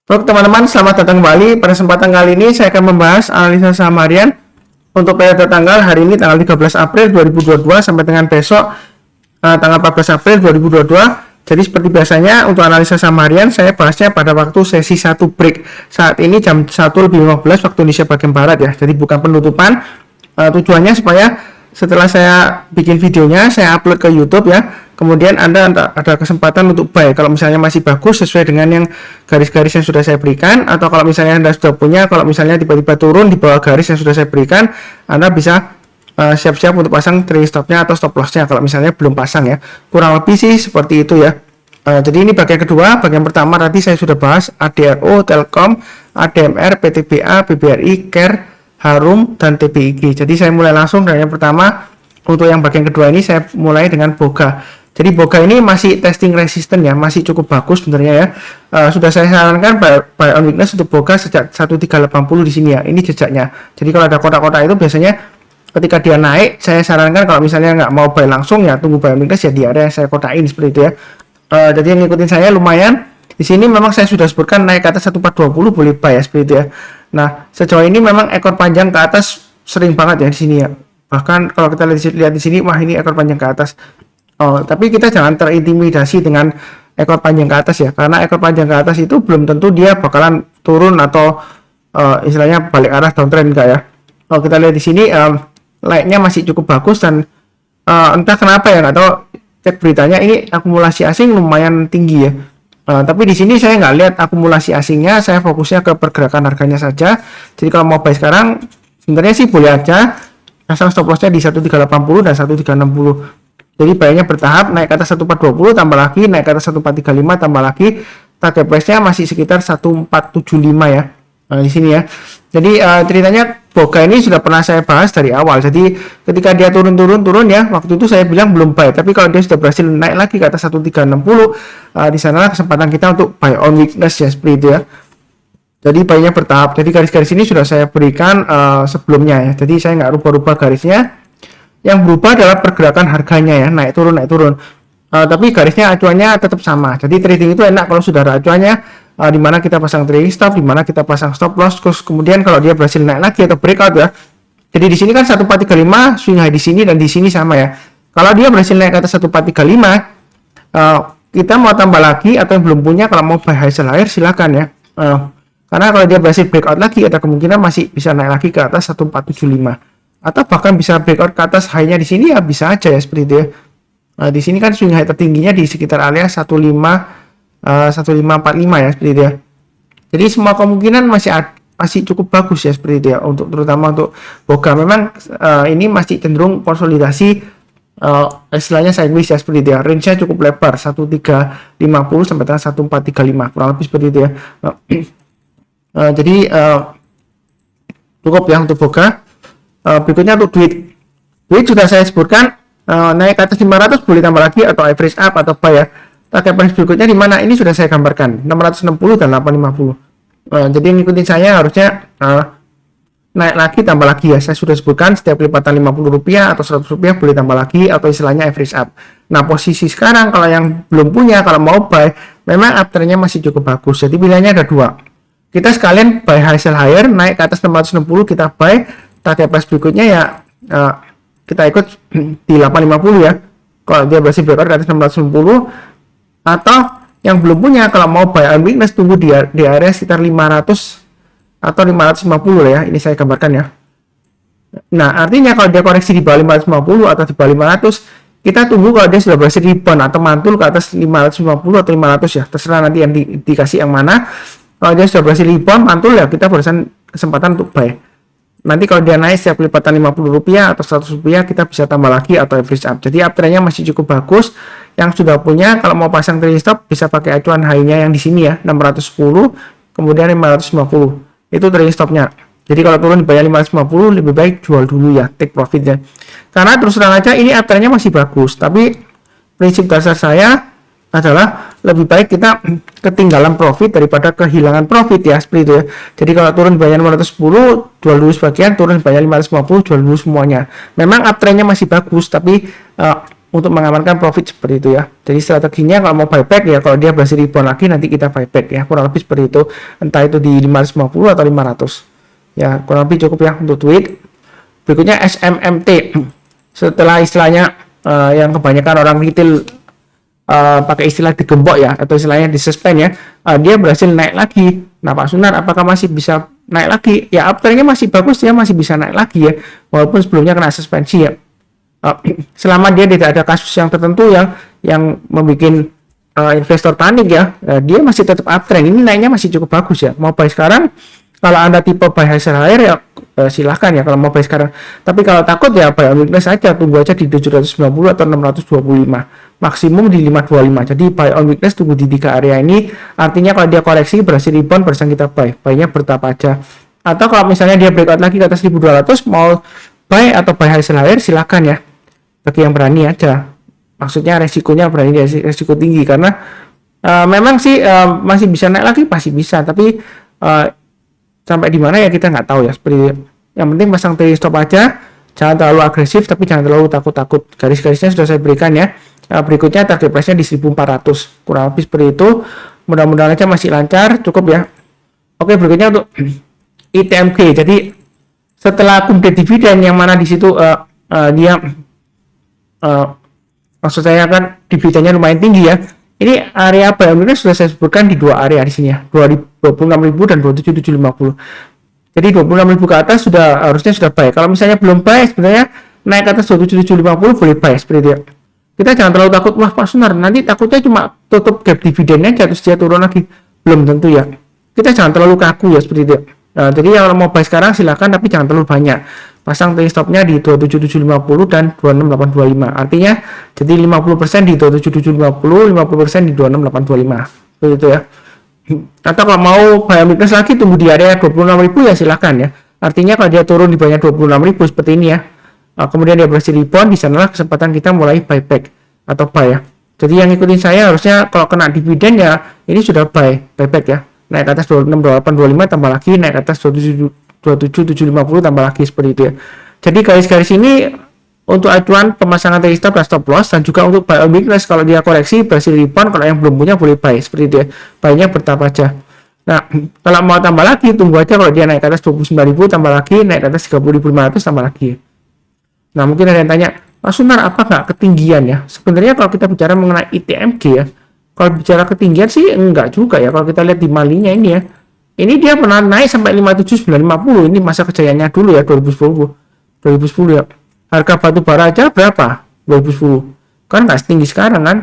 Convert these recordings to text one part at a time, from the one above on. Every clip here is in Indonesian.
Oke teman-teman, selamat datang kembali. Pada kesempatan kali ini saya akan membahas analisa saham harian untuk periode tanggal hari ini tanggal 13 April 2022 sampai dengan besok tanggal 14 April 2022. Jadi seperti biasanya untuk analisa saham harian saya bahasnya pada waktu sesi 1 break. Saat ini jam 1.15 waktu Indonesia bagian barat ya. Jadi bukan penutupan. Tujuannya supaya setelah saya bikin videonya saya upload ke YouTube ya. Kemudian Anda ada kesempatan untuk buy kalau misalnya masih bagus sesuai dengan yang garis-garis yang sudah saya berikan, atau kalau misalnya Anda sudah punya, kalau misalnya tiba-tiba turun di bawah garis yang sudah saya berikan, Anda bisa siap-siap untuk pasang trailing stopnya atau stop lossnya kalau misalnya belum pasang ya. Kurang lebih sih seperti itu ya. Jadi ini bagian kedua. Bagian pertama tadi saya sudah bahas ADRO, Telkom, ADMR, PTBA, BBRI, CARE, Harum, dan TBIG. Jadi saya mulai langsung dari yang pertama. Untuk yang bagian kedua ini saya mulai dengan Boga. Jadi Boga ini masih testing resisten ya, masih cukup bagus sebenarnya ya. Sudah saya sarankan buy on weakness untuk Boga sejak 1380 di sini ya. Ini jejaknya. Jadi kalau ada kotak-kotak itu biasanya ketika dia naik, saya sarankan kalau misalnya nggak mau buy langsung ya tunggu buy on weakness ya di area yang saya kotakin seperti itu ya. Jadi yang ngikutin saya lumayan. Di sini memang saya sudah sebutkan naik ke atas 1420 boleh buy ya seperti itu ya. Nah sejauh ini memang ekor panjang ke atas sering banget ya di sini ya. Bahkan kalau kita lihat di sini, wah ini ekor panjang ke atas. Tapi kita jangan terintimidasi dengan ekor panjang ke atas ya, karena ekor panjang ke atas itu belum tentu dia bakalan turun atau istilahnya balik arah downtrend enggak ya. Kalau kita lihat di sini like-nya masih cukup bagus dan entah kenapa ya, nggak tahu, cek beritanya ini akumulasi asing lumayan tinggi ya. Tapi di sini saya nggak lihat akumulasi asingnya, saya fokusnya ke pergerakan harganya saja. Jadi kalau mau buy sekarang sebenarnya sih boleh aja, pasang stop lossnya di 1380 dan 1360. Jadi bayarnya bertahap, naik ke atas 1420 tambah lagi, naik ke atas 1435 tambah lagi. Target price-nya masih sekitar 1475 ya. Di sini ya. Jadi ceritanya Boga ini sudah pernah saya bahas dari awal. Jadi ketika dia turun ya, waktu itu saya bilang belum buy. Tapi kalau dia sudah berhasil naik lagi ke atas 1360, di sanalah kesempatan kita untuk buy on weakness ya, seperti itu ya. Jadi buy-nya bertahap. Jadi garis-garis ini sudah saya berikan sebelumnya ya. Jadi saya nggak rubah-rubah garisnya. Yang berubah adalah pergerakan harganya ya, naik turun. Tapi garisnya acuannya tetap sama. Jadi trading itu enak kalau sudah ada acuannya, di mana kita pasang trailing stop, di mana kita pasang stop loss. Terus kemudian kalau dia berhasil naik lagi atau breakout ya. Jadi di sini kan 1435 swing high di sini dan di sini sama ya. Kalau dia berhasil naik ke atas 1435, kita mau tambah lagi atau yang belum punya, kalau mau buy high sell higher silakan ya. Karena kalau dia berhasil breakout lagi, ada kemungkinan masih bisa naik lagi ke atas 1475. Atau bahkan bisa breakout ke atas high-nya di sini ya, bisa aja ya seperti itu ya. Di sini kan swing high tertingginya di sekitar area 1545 ya seperti itu ya. Jadi semua kemungkinan masih cukup bagus ya seperti itu ya, untuk terutama untuk Boga. Memang ini masih cenderung konsolidasi, istilahnya sideways ya seperti itu ya. Range-nya cukup lebar 1350 sampai dengan 1435 kurang lebih seperti itu ya. Jadi cukup ya untuk Boga. Berikutnya untuk duit sudah saya sebutkan, naik ke atas 500 boleh tambah lagi atau average up atau buy ya. Target price berikutnya di mana, ini sudah saya gambarkan 660 dan 850. Jadi ngikutin saya harusnya naik lagi tambah lagi ya. Saya sudah sebutkan setiap lipatan Rp50 atau Rp100 boleh tambah lagi atau istilahnya average up. Nah posisi sekarang kalau yang belum punya, kalau mau buy, memang uptrendnya masih cukup bagus. Jadi pilihannya ada dua. Kita sekalian buy high sell higher, naik ke atas 660 kita buy. Target price berikutnya ya kita ikut di 850 ya. Kalau dia berhasil breakout ke atas 660, atau yang belum punya, kalau mau buy on weakness tunggu di area sekitar 500 atau 550 ya. Ini saya gambarkan ya. Nah artinya kalau dia koreksi di bawah 550 atau di bawah 500, kita tunggu kalau dia sudah berhasil rebound atau mantul ke atas 550 atau 500 ya. Terserah nanti yang dikasih yang mana. Kalau dia sudah berhasil rebound mantul ya, kita berikan kesempatan untuk buy. Nanti kalau dia naik setiap lipatan Rp50 atau Rp100, kita bisa tambah lagi atau average up. Jadi uptrendnya masih cukup bagus. Yang sudah punya, kalau mau pasang trailing stop bisa pakai acuan high-nya yang di sini ya, 610, kemudian 550. Itu trailing stopnya. Jadi kalau turun dibayar 550, lebih baik jual dulu ya, take profitnya. Karena terus terang aja ini uptrendnya masih bagus. Tapi prinsip dasar saya adalah lebih baik kita ketinggalan profit daripada kehilangan profit ya, seperti itu ya. Jadi kalau turun bayar 510, jual dulu sebagian, turun bayar 550, jual dulu semuanya. Memang uptrendnya masih bagus, tapi untuk mengamankan profit seperti itu ya. Jadi strateginya kalau mau buyback ya, kalau dia berhasil rebound lagi nanti kita buyback ya, kurang lebih seperti itu, entah itu di 550 atau 500 ya, kurang lebih cukup ya untuk tweet. Berikutnya SMMT. Setelah istilahnya yang kebanyakan orang retail pakai istilah digembok ya, atau istilahnya disuspend ya, dia berhasil naik lagi. Nah Pak Sunar, apakah masih bisa naik lagi? Ya uptrendnya masih bagus, dia masih bisa naik lagi ya, walaupun sebelumnya kena suspensi ya. Selama dia tidak ada kasus yang tertentu yang membuat investor panik ya, dia masih tetap uptrend. Ini naiknya masih cukup bagus ya. Mau buy sekarang, kalau Anda tipe buy high sell higher ya silahkan ya kalau mau buy sekarang. Tapi kalau takut ya buy on weakness aja, tunggu aja di 790 atau 625, maksimum di 525. Jadi buy on weakness, tunggu di 3 area ini. Artinya kalau dia koreksi berhasil rebound, barusan kita buy-nya bertahap aja. Atau kalau misalnya dia breakout lagi ke atas 1200, mau buy atau buy high sell higher silahkan ya, bagi yang berani aja. Maksudnya resikonya berani, resiko tinggi, karena memang sih masih bisa naik lagi, pasti bisa, tapi sampai di mana ya kita nggak tahu ya. Seperti yang penting pasang trailing stop aja, jangan terlalu agresif tapi jangan terlalu takut-takut. Garis-garisnya sudah saya berikan ya. Berikutnya target price-nya di 1400, kurang lebih seperti itu. Mudah-mudahan aja masih lancar, cukup ya. Oke, berikutnya untuk ITMG. Jadi setelah kumpulan dividen yang mana di situ dia maksud saya kan dividennya lumayan tinggi ya. Ini area buy on weakness sudah saya sebutkan di 2 area di sini ya, 26.000 dan 27.750. Jadi 26.000 ke atas harusnya sudah buy. Kalau misalnya belum buy, sebenarnya naik ke atas 27.750 boleh buy seperti itu ya. Kita jangan terlalu takut, wah Pak Sunar nanti takutnya cuma tutup gap dividennya terus dia turun lagi. Belum tentu ya. Kita jangan terlalu kaku ya seperti itu ya. Jadi kalau mau buy sekarang silakan, tapi jangan terlalu banyak. Pasang trailing stopnya di 27750 dan 26825. Artinya jadi 50% di 27750, 50% di 26825. Seperti itu ya. Atau kalau mau buy on weakness lagi, tunggu di area 26.000 ya silakan ya. Artinya kalau dia turun di bawah 26.000 seperti ini ya, kemudian dia berhasil rebound, di sanalah kesempatan kita mulai buyback atau buy ya. Jadi yang ikutin saya harusnya kalau kena dividen ya ini sudah buyback ya. Naik ke atas 26825 tambah lagi, naik ke atas 27750 tambah lagi seperti itu ya. Jadi garis-garis ini untuk acuan pemasangan trailing stop dan stop loss, dan juga untuk buy on weakness kalau dia koreksi berhasil rebound, kalau yang belum punya boleh buy seperti itu ya. Buy-nya bertahap aja. Nah, kalau mau tambah lagi tunggu aja, kalau dia naik ke atas 29.000 tambah lagi, naik ke atas 30.500 tambah lagi. Nah, mungkin ada yang tanya, Pak Sunar apa nggak ketinggian ya? Sebenarnya kalau kita bicara mengenai ITMG ya, kalau bicara ketinggian sih enggak juga ya. Kalau kita lihat di malinya ini ya, ini dia pernah naik sampai 57950. Ini masa kejayaannya dulu ya, 2010 ya. Harga batu bara aja berapa? 2010. Kan nggak setinggi sekarang kan,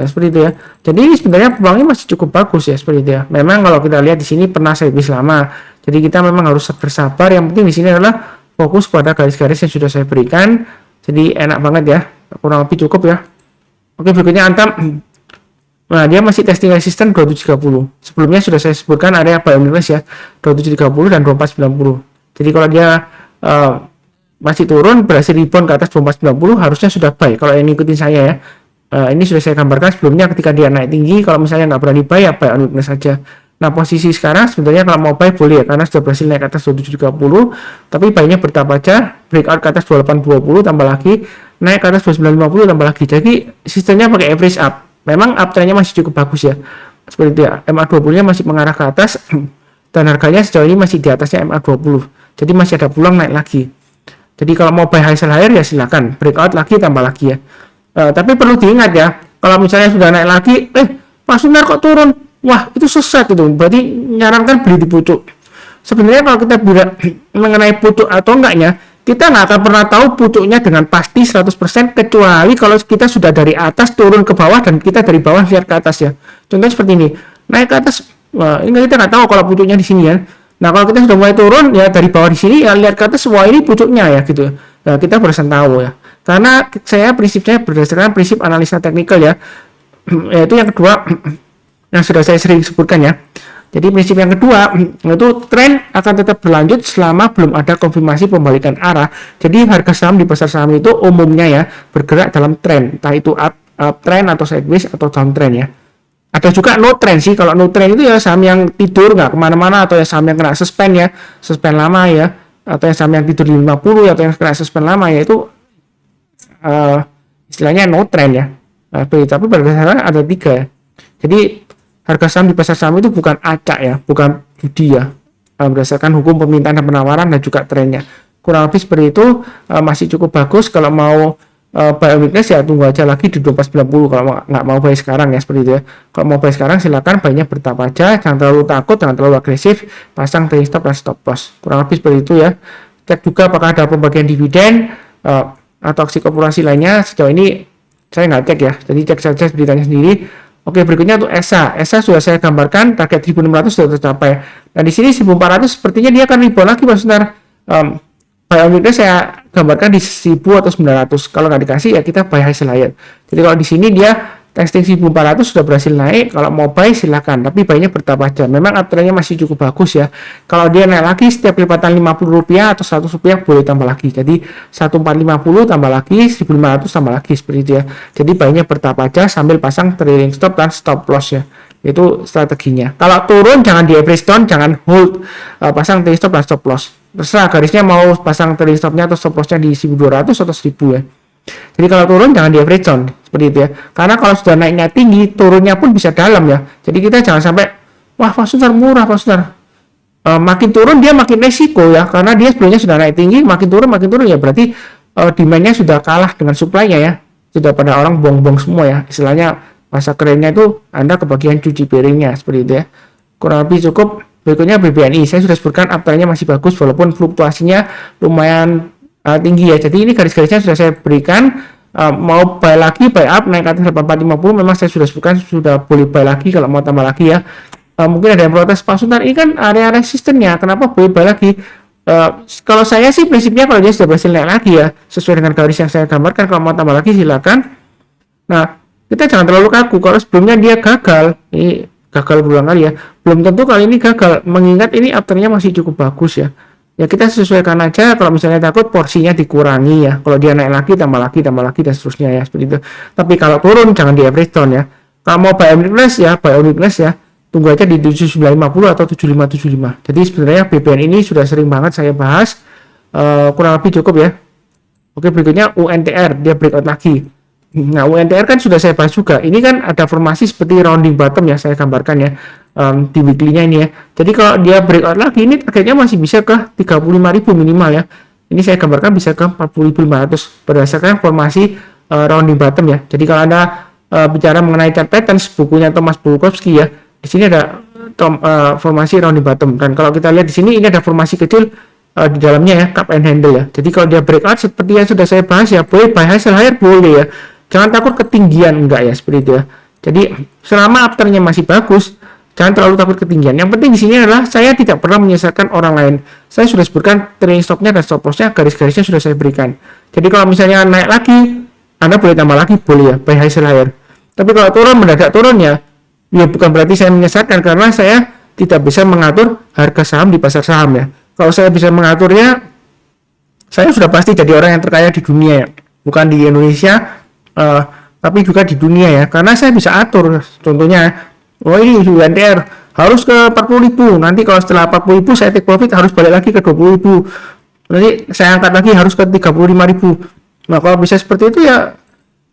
seperti itu ya. Jadi ini sebenarnya peluangnya masih cukup bagus ya, seperti itu ya. Memang kalau kita lihat di sini pernah sideways lama. Jadi kita memang harus bersabar. Yang penting di sini adalah fokus pada garis-garis yang sudah saya berikan. Jadi enak banget ya, kurang lebih cukup ya. Oke, berikutnya Antam. Nah, dia masih testing resisten 2730. Sebelumnya sudah saya sebutkan area buy on weakness ya, 2730 dan 2490. Jadi kalau dia masih turun, berhasil rebound ke atas 2490, harusnya sudah buy. Kalau yang ngikutin saya ya, ini sudah saya gambarkan sebelumnya ketika dia naik tinggi. Kalau misalnya nggak berani buy ya buy on weakness saja. Nah, posisi sekarang sebenarnya kalau mau buy boleh ya, karena sudah berhasil naik ke atas 2730, tapi buy-nya bertahap aja, breakout ke atas 2820 tambah lagi, naik ke atas 2950 tambah lagi. Jadi sistemnya pakai average up. Memang uptrendnya masih cukup bagus ya, seperti itu ya. MA20 nya masih mengarah ke atas dan harganya sejauh ini masih di atasnya MA20, jadi masih ada peluang naik lagi. Jadi kalau mau buy high sell higher ya silakan, breakout lagi tambah lagi ya. Tapi perlu diingat ya, kalau misalnya sudah naik lagi, Pak Sunar kok turun, wah itu sesat itu, berarti nyarankan beli di pucuk. Sebenarnya kalau kita bicara mengenai pucuk atau enggaknya, kita nggak akan pernah tahu pucuknya dengan pasti 100%, kecuali kalau kita sudah dari atas turun ke bawah dan kita dari bawah lihat ke atas ya. Contohnya seperti ini, naik ke atas, ini kita nggak tahu kalau pucuknya di sini ya. Nah, kalau kita sudah mulai turun ya dari bawah di sini ya, lihat ke atas, wah ini pucuknya ya gitu. Nah, kita barusan tahu ya. Karena saya prinsipnya berdasarkan prinsip analisa teknikal ya. Yaitu yang kedua yang sudah saya sering sebutkan ya. Jadi prinsip yang kedua itu tren akan tetap berlanjut selama belum ada konfirmasi pembalikan arah. Jadi harga saham di pasar saham itu umumnya ya bergerak dalam tren, entah itu uptrend atau sideways atau downtrend ya. Ada juga no trend sih. Kalau no trend itu ya saham yang tidur nggak kemana-mana, atau ya saham yang kena suspend ya, suspend lama ya, atau yang saham yang tidur di 50 atau yang kena suspend lama ya, itu istilahnya no trend ya. Tapi pada dasarnya ada 3. Jadi harga saham di pasar saham itu bukan acak ya, bukan judi ya, berdasarkan hukum permintaan dan penawaran dan juga trennya. Kurang lebih seperti itu. Masih cukup bagus. Kalau mau buy on weakness ya tunggu aja lagi di 2490 kalau nggak mau buy sekarang ya, seperti itu ya. Kalau mau buy sekarang silakan, buy-nya bertahap aja, jangan terlalu takut, jangan terlalu agresif, pasang trailing stop dan stop loss. Kurang lebih seperti itu ya. Cek juga apakah ada pembagian dividen atau aksi korporasi lainnya. Sejauh ini saya nggak cek ya, jadi cek saja beritanya sendiri. Oke, berikutnya untuk ESA. ESA sudah saya gambarkan, target 1600 sudah tercapai. Nah di sini 1400 sepertinya dia akan rebound lagi Mas Sunar. Buy on weakness saya gambarkan di 1000 atau 900. Kalau nggak dikasih ya kita buy high sell higher. Jadi kalau di sini dia testing 1400 sudah berhasil naik. Kalau mau buy silakan, tapi buy-nya bertahap aja. Memang uptrendnya masih cukup bagus ya. Kalau dia naik lagi setiap lipatan Rp50 atau Rp100 boleh tambah lagi. Jadi 1450 tambah lagi, 1500 tambah lagi, seperti itu ya. Jadi buy-nya bertahap aja sambil pasang trailing stop dan stop loss ya. Itu strateginya. Kalau turun jangan di average down, jangan hold, pasang trailing stop dan stop loss. Terserah garisnya mau pasang trailing stopnya atau stop lossnya di 1200 atau 1000 ya. Jadi kalau turun jangan di average down, seperti itu ya. Karena kalau sudah naiknya tinggi, turunnya pun bisa dalam ya. Jadi kita jangan sampai wah Pak Sunar murah Pak Sunar. Makin turun dia makin resiko ya, karena dia sebelumnya sudah naik tinggi, makin turun ya berarti demand-nya sudah kalah dengan supply-nya ya. Sudah pada orang buang-buang semua ya. Istilahnya masa kerennya itu Anda kebagian cuci piringnya, seperti itu ya. Kurang lebih cukup. Berikutnya BBNI, saya sudah sebutkan uptrend-nya masih bagus walaupun fluktuasinya lumayan tinggi ya. Jadi ini garis-garisnya sudah saya berikan. Mau buy lagi, buy up, naik ke atas 8450 memang saya sudah sebutkan sudah boleh buy lagi kalau mau tambah lagi ya. Mungkin ada yang protes, Pak Sultan ini kan area resistennya, kenapa boleh buy lagi? Kalau saya sih prinsipnya kalau dia sudah berhasil naik lagi ya, sesuai dengan garis yang saya gambarkan, kalau mau tambah lagi silakan. Nah, kita jangan terlalu kaku. Kalau sebelumnya dia gagal, ini gagal berulang kali ya, belum tentu kali ini gagal, mengingat ini uptrendnya masih cukup bagus ya. Ya kita sesuaikan aja, kalau misalnya takut porsinya dikurangi ya, kalau dia naik lagi tambah lagi dan seterusnya ya, seperti itu. Tapi kalau turun jangan di average down ya. Kalau mau buy on weakness ya tunggu aja di 7950 atau 7575. Jadi sebenarnya BBN ini sudah sering banget saya bahas, kurang lebih cukup ya. Oke, berikutnya UNTR, dia breakout lagi. Nah, UNTR kan sudah saya bahas juga. Ini kan ada formasi seperti rounding bottom ya, saya gambarkan ya, di weekly-nya ini ya. Jadi kalau dia breakout lagi, ini targetnya masih bisa ke 35.000 minimal ya. Ini saya gambarkan bisa ke 40.500 berdasarkan formasi rounding bottom ya. Jadi kalau Anda bicara mengenai chart patterns, bukunya Thomas Bulkowski ya, di sini ada formasi rounding bottom. Dan kalau kita lihat di sini, ini ada formasi kecil di dalamnya ya, cup and handle ya. Jadi kalau dia breakout seperti yang sudah saya bahas ya, boleh buy high sell higher, boleh ya. Jangan takut ketinggian, enggak ya, seperti itu ya. Jadi selama uptrendnya masih bagus, jangan terlalu takut ketinggian. Yang penting di sini adalah saya tidak pernah menyesatkan orang lain. Saya sudah sebutkan trailing stopnya dan stop lossnya, garis-garisnya sudah saya berikan. Jadi kalau misalnya naik lagi, Anda boleh tambah lagi, boleh ya, buy high sell higher. Tapi kalau turun, mendadak turun ya bukan berarti saya menyesatkan, karena saya tidak bisa mengatur harga saham di pasar saham ya. Kalau saya bisa mengaturnya, saya sudah pasti jadi orang yang terkaya di dunia ya. Bukan di Indonesia, tapi juga di dunia ya, karena saya bisa atur. Contohnya, oh ini UNTR harus ke 40.000, nanti kalau setelah 40.000 saya take profit harus balik lagi ke 20.000, nanti saya angkat lagi harus ke 35.000. Nah kalau bisa seperti itu ya,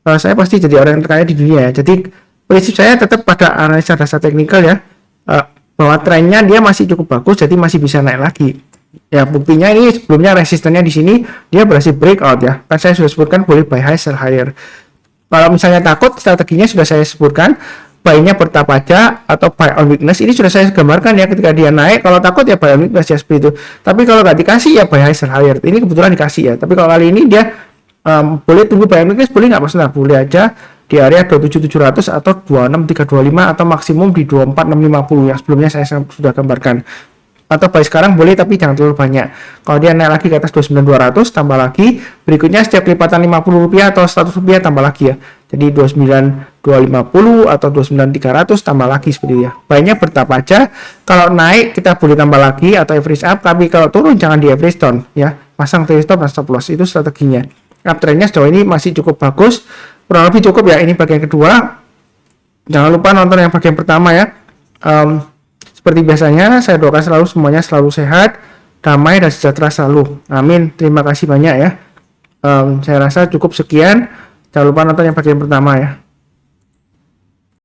saya pasti jadi orang yang terkaya di dunia ya. Jadi prinsip saya tetap pada analisa dasar teknikal ya, bahwa trennya dia masih cukup bagus, jadi masih bisa naik lagi. Ya buktinya ini sebelumnya resistennya di sini dia berhasil breakout ya. Kan saya sudah sebutkan boleh buy high sell higher. Kalau misalnya takut, strateginya sudah saya sebutkan, buy-nya bertahap aja atau buy on weakness. Ini sudah saya gambarkan ya, ketika dia naik, kalau takut ya buy on weakness ya, seperti itu. Tapi kalau nggak dikasih ya buy high sell higher. Ini kebetulan dikasih ya. Tapi kalau kali ini dia boleh tunggu buy on weakness, boleh nggak Mas? Nah, boleh aja di area 27700 atau 26325 atau maksimum di 24650 yang sebelumnya saya sudah gambarkan. Atau buy sekarang boleh, tapi jangan terlalu banyak. Kalau dia naik lagi ke atas 29200 tambah lagi, berikutnya setiap lipatan Rp50 atau Rp100 tambah lagi ya. Jadi 29250 atau 29300 tambah lagi, seperti itu ya. Buy-nya bertahap aja. Kalau naik kita boleh tambah lagi atau average up, tapi kalau turun jangan di average down ya. Pasang trailing stop dan stop loss, itu strateginya. Uptrendnya sejauh ini masih cukup bagus, kurang lebih cukup ya. Ini bagian kedua. Jangan lupa nonton yang bagian pertama ya. Seperti biasanya, saya doakan selalu semuanya selalu sehat, damai, dan sejahtera selalu. Amin. Terima kasih banyak ya. Saya rasa cukup sekian. Jangan lupa nonton yang bagian pertama ya.